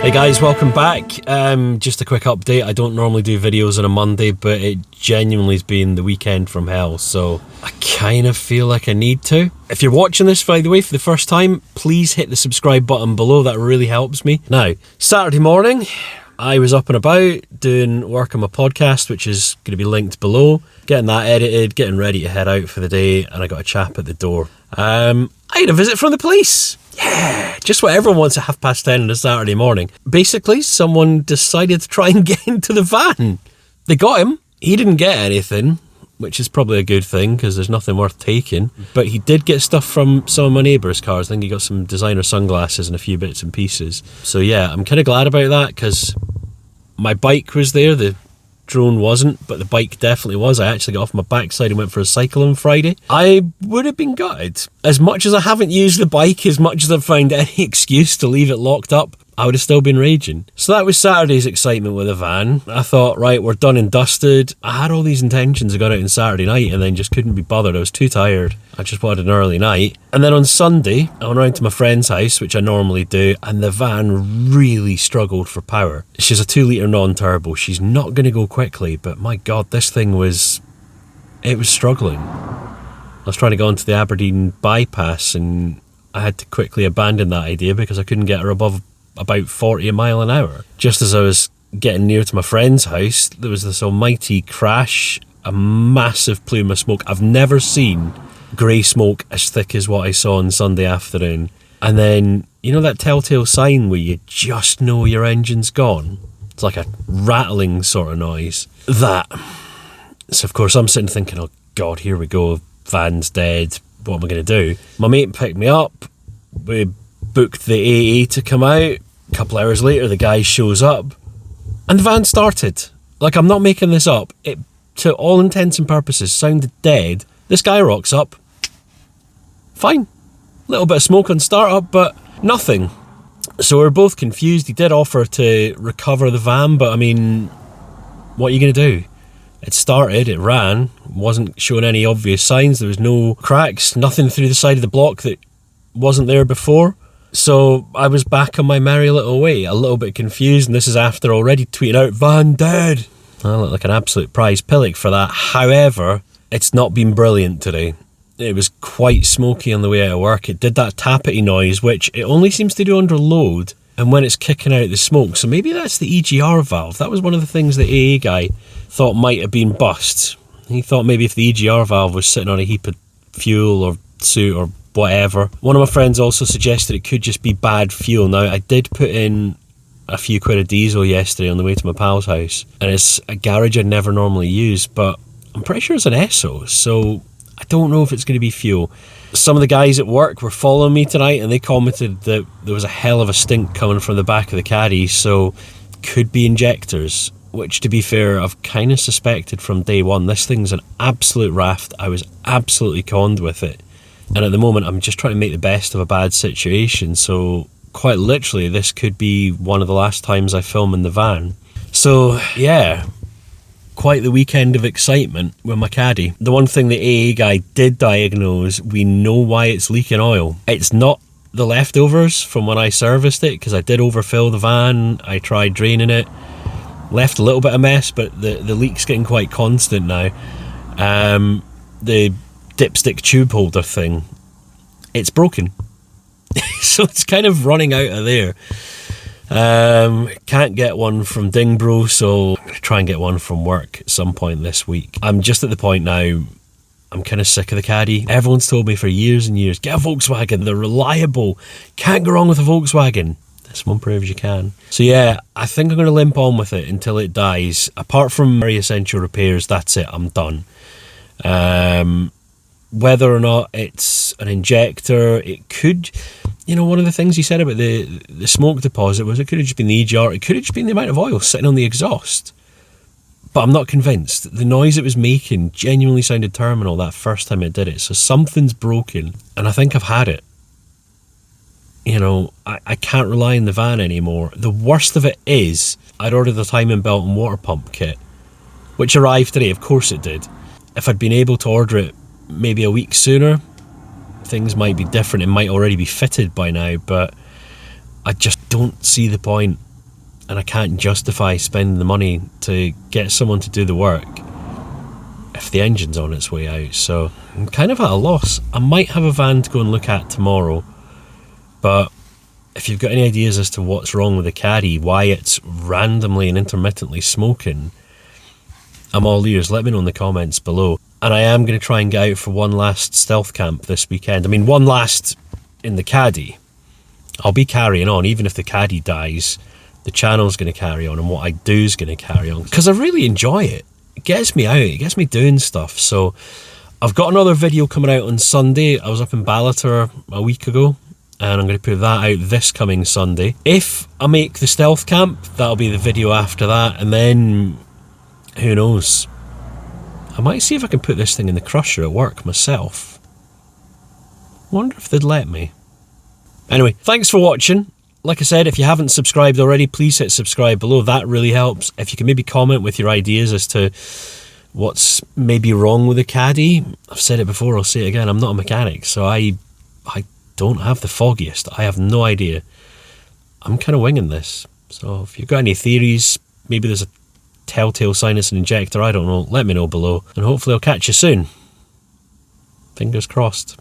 Hey guys, welcome back. Just a quick update. I don't normally do videos on a Monday, but it genuinely has been the weekend from hell, so I kind of feel like I need to. If you're watching this, by the way, for the first time, please hit the subscribe button below. That really helps me. Now, Saturday morning, I was up and about doing work on my podcast, which is going to be linked below, getting that edited, getting ready to head out for the day, and I got a chap at the door. I had a visit from the police. Yeah, just what everyone wants at 10:30 on a Saturday morning. Basically, someone decided to try and get into the van. They got him. He didn't get anything, which is probably a good thing because there's nothing worth taking. But he did get stuff from some of my neighbours' cars. I think he got some designer sunglasses and a few bits and pieces. So yeah, I'm kind of glad about that because my bike was there. The drone wasn't, but the bike definitely was. I actually got off my backside and went for a cycle on Friday. I would have been gutted. As much as I haven't used the bike, as much as I've found any excuse to leave it locked up, I would have still been raging. So that was Saturday's excitement with the van. I thought, right, we're done and dusted. I had all these intentions of going out on Saturday night and then just couldn't be bothered. I was too tired. I just wanted an early night. And then on Sunday, I went around to my friend's house, which I normally do, and the van really struggled for power. She's a 2-litre non-turbo. She's not going to go quickly, but my God, this thing was struggling. I was trying to go onto the Aberdeen bypass and I had to quickly abandon that idea because I couldn't get her above about 40 mile an hour. Just as I was getting near to my friend's house, there was this almighty crash, a massive plume of smoke. I've never seen grey smoke as thick as what I saw on Sunday afternoon. And then, you know that telltale sign where you just know your engine's gone? It's like a rattling sort of noise. That. So of course I'm sitting thinking, oh God, here we go, van's dead, what am I going to do? My mate picked me up, we booked the AA to come out. A couple hours later, the guy shows up and the van started. Like, I'm not making this up. It, to all intents and purposes, sounded dead. This guy rocks up. Fine. Little bit of smoke on startup, but nothing. So we're both confused. He did offer to recover the van, but I mean, what are you going to do? It started, it ran, wasn't showing any obvious signs. There was no cracks, nothing through the side of the block that wasn't there before. So I was back on my merry little way, a little bit confused, and this is after already tweeting out, "Van dead!" I look like an absolute prize pillock for that. However, it's not been brilliant today. It was quite smoky on the way out of work. It did that tappity noise, which it only seems to do under load, and when it's kicking out the smoke. So maybe that's the EGR valve. That was one of the things the AA guy thought might have been bust. He thought maybe if the EGR valve was sitting on a heap of fuel or soot or whatever. One of my friends also suggested it could just be bad fuel. Now, I did put in a few quid of diesel yesterday on the way to my pal's house, and it's a garage I'd never normally use, but I'm pretty sure it's an Esso, so I don't know if it's going to be fuel. Some of the guys at work were following me tonight and they commented that there was a hell of a stink coming from the back of the Caddy, so could be injectors, which, to be fair, I've kind of suspected from day one. This thing's an absolute raft. I was absolutely conned with it. And at the moment, I'm just trying to make the best of a bad situation. So quite literally, this could be one of the last times I film in the van. So yeah, quite the weekend of excitement with my Caddy. The one thing the AA guy did diagnose, we know why it's leaking oil. It's not the leftovers from when I serviced it, because I did overfill the van. I tried draining it, left a little bit of mess, but the leak's getting quite constant now. The dipstick tube holder thing, it's broken. So it's kind of running out of there. Can't get one from Dingbro, so I'm going to try and get one from work at some point this week. I'm just at the point now, I'm kind of sick of the Caddy. Everyone's told me for years and years, get a Volkswagen, they're reliable, can't go wrong with a Volkswagen. This one proves you can. So yeah, I think I'm going to limp on with it until it dies. Apart from very essential repairs, that's it, I'm done. Whether or not it's an injector, it could, you know, one of the things he said about the smoke deposit was it could have just been the EGR, it could have just been the amount of oil sitting on the exhaust. But I'm not convinced. The noise it was making genuinely sounded terminal that first time it did it. So something's broken, and I think I've had it. You know, I can't rely on the van anymore. The worst of it is, I'd ordered the timing belt and water pump kit, which arrived today, of course it did. If I'd been able to order it maybe a week sooner, things might be different. It might already be fitted by now, but I just don't see the point. and I can't justify spending the money to get someone to do the work if the engine's on its way out. So I'm kind of at a loss. I might have a van to go and look at tomorrow, but if you've got any ideas as to what's wrong with the Caddy, why it's randomly and intermittently smoking, I'm all ears. Let me know in the comments below. And I am going to try and get out for one last stealth camp this weekend. I mean, one last in the Caddy. I'll be carrying on. Even if the Caddy dies, the channel's going to carry on, and what I do is going to carry on, because I really enjoy it. It gets me out. It gets me doing stuff. So I've got another video coming out on Sunday. I was up in Ballater a week ago, and I'm going to put that out this coming Sunday. If I make the stealth camp, that'll be the video after that, and then who knows? I might see if I can put this thing in the crusher at work myself. Wonder if they'd let me. Anyway, thanks for watching. Like I said, if you haven't subscribed already, please hit subscribe below. That really helps. If you can maybe comment with your ideas as to what's maybe wrong with the Caddy. I've said it before, I'll say it again. I'm not a mechanic, so I don't have the foggiest. I have no idea. I'm kind of winging this. So if you've got any theories, maybe there's a telltale sign it's an injector, I don't know, let me know below, and hopefully I'll catch you soon. Fingers crossed.